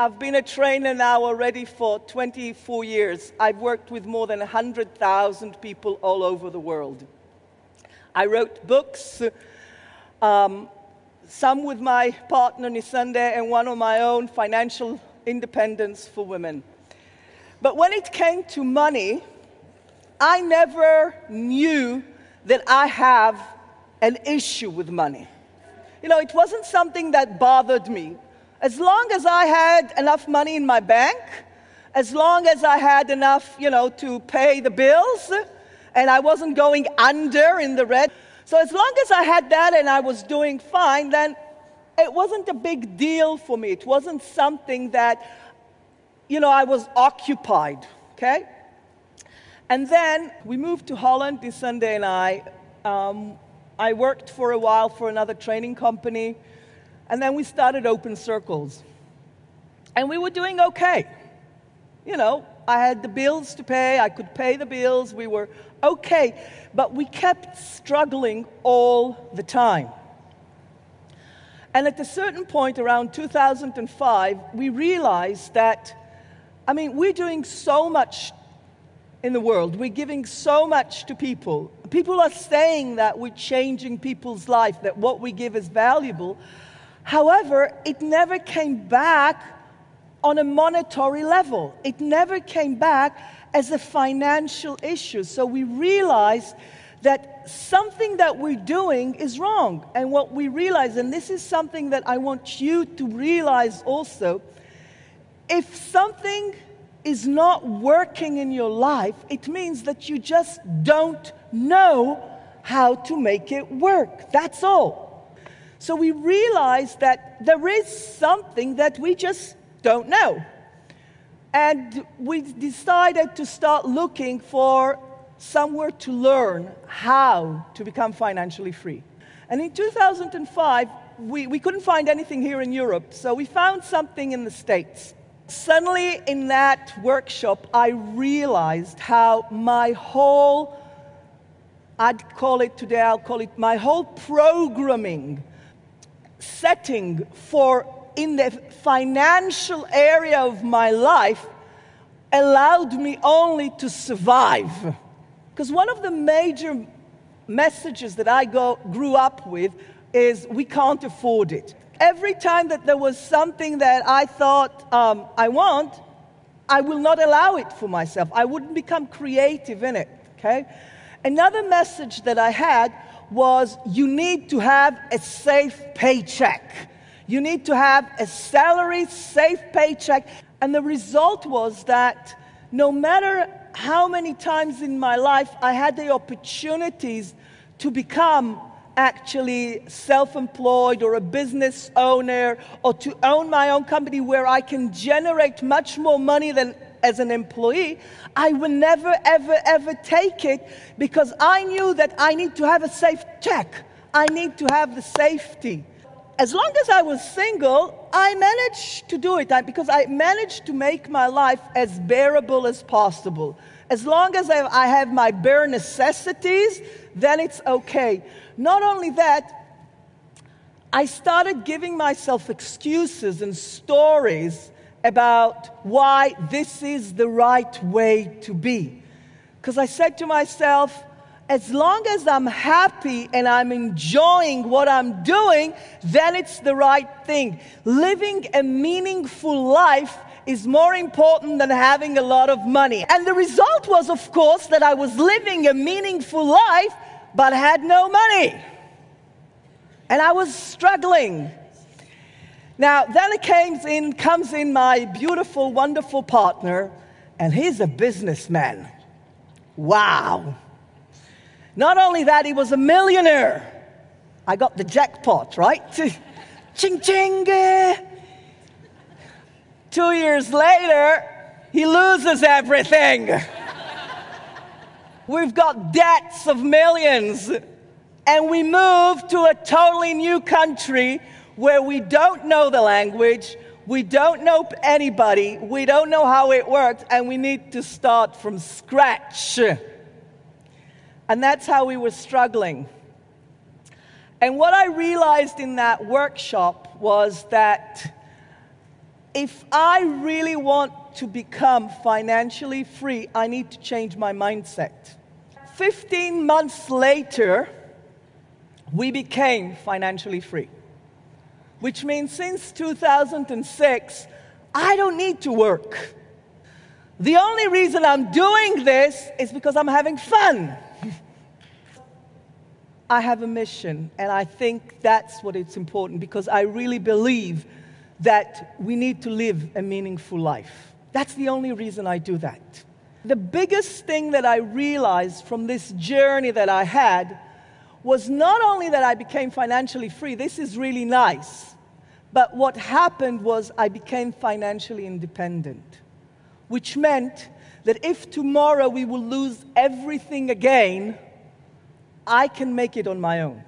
I've been a trainer now already for 24 years. I've worked with more than 100,000 people all over the world. I wrote books, some with my partner Neta and one on my own, Financial Independence for Women. But when it came to money, I never knew that I have an issue with money. You know, it wasn't something that bothered me. As long as I had enough money in my bank, as long as I had enough, to pay the bills, and I wasn't going under in the red. So as long as I had that and I was doing fine, then it wasn't a big deal for me. It wasn't something that, I was occupied, okay? And then we moved to Holland, Neta and I worked for a while for another training company, and then we started Open Circles. And we were doing okay. I had the bills to pay, I could pay the bills, we were okay. But we kept struggling all the time. And at a certain point, around 2005, we realized that, we're doing so much in the world. We're giving so much to people. People are saying that we're changing people's life, that what we give is valuable. However, it never came back on a monetary level. It never came back as a financial issue. So we realized that something that we're doing is wrong. And what we realized, and this is something that I want you to realize also, if something is not working in your life, it means that you just don't know how to make it work. That's all. So we realized that there is something that we just don't know. And we decided to start looking for somewhere to learn how to become financially free. And in 2005, we couldn't find anything here in Europe, so we found something in the States. Suddenly, in that workshop, I realized how my whole, I'll call it my whole programming, setting for in the financial area of my life allowed me only to survive. Because one of the major messages that I grew up with is we can't afford it. Every time that there was something that I thought I want, I will not allow it for myself. I wouldn't become creative in it, okay? Another message that I had was you need to have a safe paycheck. You need to have a salary, safe paycheck. And the result was that no matter how many times in my life I had the opportunities to become actually self-employed or a business owner or to own my own company where I can generate much more money than as an employee, I would never, ever, ever take it because I knew that I need to have a safe check. I need to have the safety. As long as I was single, I managed to do it because I managed to make my life as bearable as possible. As long as I have my bare necessities, then it's okay. Not only that, I started giving myself excuses and stories about why this is the right way to be. Because I said to myself, as long as I'm happy and I'm enjoying what I'm doing, then it's the right thing. Living a meaningful life is more important than having a lot of money. And the result was, of course, that I was living a meaningful life, but had no money. And I was struggling. Now, then comes in my beautiful, wonderful partner, and he's a businessman. Wow. Not only that, he was a millionaire. I got the jackpot, right? Ching, ching. 2 years later, he loses everything. We've got debts of millions. And we move to a totally new country where we don't know the language, we don't know anybody, we don't know how it works, and we need to start from scratch. And that's how we were struggling. And what I realized in that workshop was that if I really want to become financially free, I need to change my mindset. 15 months later, we became financially free, which means since 2006, I don't need to work. The only reason I'm doing this is because I'm having fun. I have a mission, and I think that's what it's important, because I really believe that we need to live a meaningful life. That's the only reason I do that. The biggest thing that I realized from this journey that I had was not only that I became financially free, this is really nice, but what happened was I became financially independent, which meant that if tomorrow we will lose everything again, I can make it on my own.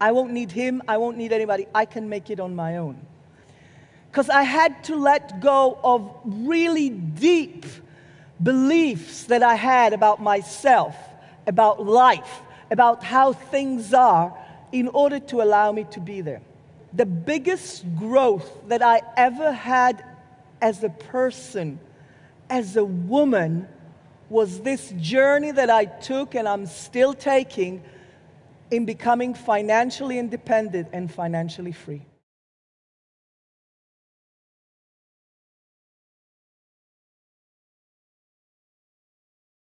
I won't need him, I won't need anybody, I can make it on my own. Because I had to let go of really deep beliefs that I had about myself, about life, about how things are, in order to allow me to be there. The biggest growth that I ever had as a person, as a woman, was this journey that I took and I'm still taking in becoming financially independent and financially free.